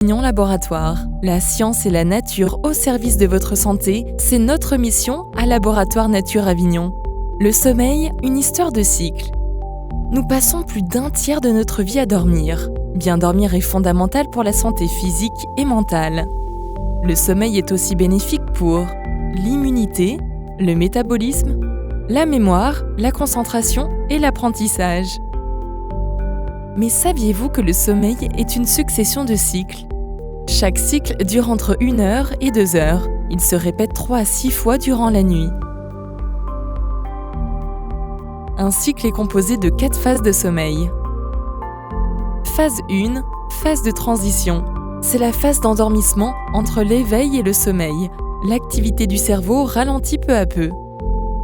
Avignon Laboratoire. La science et la nature au service de votre santé, c'est notre mission à Laboratoire Nature Avignon. Le sommeil, une histoire de cycle. Nous passons plus d'un tiers de notre vie à dormir. Bien dormir est fondamental pour la santé physique et mentale. Le sommeil est aussi bénéfique pour l'immunité, le métabolisme, la mémoire, la concentration et l'apprentissage. Mais saviez-vous que le sommeil est une succession de cycles ? Chaque cycle dure entre 1 heure et 2 heures. Il se répète 3 à 6 fois durant la nuit. Un cycle est composé de 4 phases de sommeil. Phase 1, phase de transition. C'est la phase d'endormissement entre l'éveil et le sommeil. L'activité du cerveau ralentit peu à peu.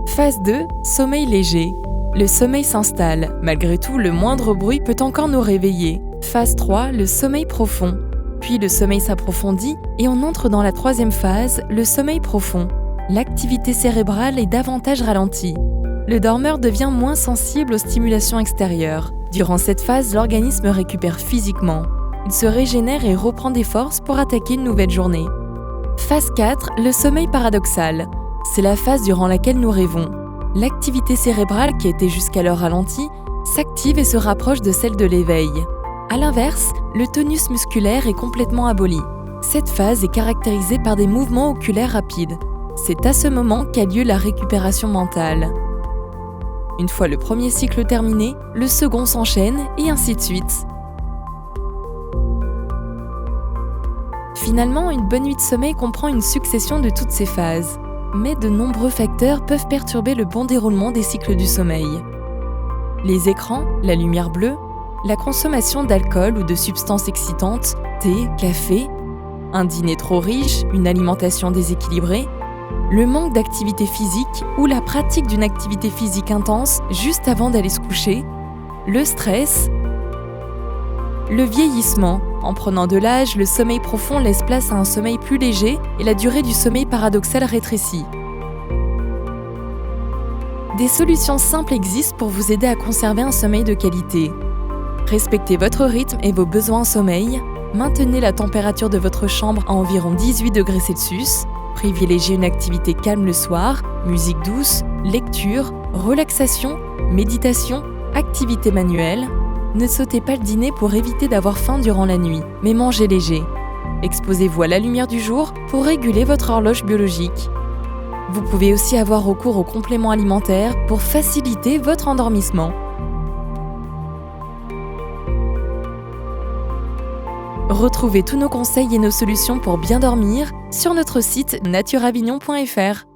Phase 2, sommeil léger. Le sommeil s'installe. Malgré tout, le moindre bruit peut encore nous réveiller. Phase 3, le sommeil profond. Puis le sommeil s'approfondit et on entre dans la 3e phase, le sommeil profond. L'activité cérébrale est davantage ralentie. Le dormeur devient moins sensible aux stimulations extérieures. Durant cette phase, l'organisme récupère physiquement. Il se régénère et reprend des forces pour attaquer une nouvelle journée. Phase 4, le sommeil paradoxal. C'est la phase durant laquelle nous rêvons. L'activité cérébrale, qui était jusqu'alors ralentie, s'active et se rapproche de celle de l'éveil. A l'inverse, le tonus musculaire est complètement aboli. Cette phase est caractérisée par des mouvements oculaires rapides. C'est à ce moment qu'a lieu la récupération mentale. Une fois le premier cycle terminé, le second s'enchaîne et ainsi de suite. Finalement, une bonne nuit de sommeil comprend une succession de toutes ces phases. Mais de nombreux facteurs peuvent perturber le bon déroulement des cycles du sommeil. Les écrans, la lumière bleue, la consommation d'alcool ou de substances excitantes, thé, café, un dîner trop riche, une alimentation déséquilibrée, le manque d'activité physique ou la pratique d'une activité physique intense juste avant d'aller se coucher, le stress, le vieillissement. En prenant de l'âge, le sommeil profond laisse place à un sommeil plus léger et la durée du sommeil paradoxal rétrécit. Des solutions simples existent pour vous aider à conserver un sommeil de qualité. Respectez votre rythme et vos besoins en sommeil. Maintenez la température de votre chambre à environ 18 degrés Celsius. Privilégiez une activité calme le soir, musique douce, lecture, relaxation, méditation, activité manuelle. Ne sautez pas le dîner pour éviter d'avoir faim durant la nuit, mais mangez léger. Exposez-vous à la lumière du jour pour réguler votre horloge biologique. Vous pouvez aussi avoir recours aux compléments alimentaires pour faciliter votre endormissement. Retrouvez tous nos conseils et nos solutions pour bien dormir sur notre site natureavignon.fr.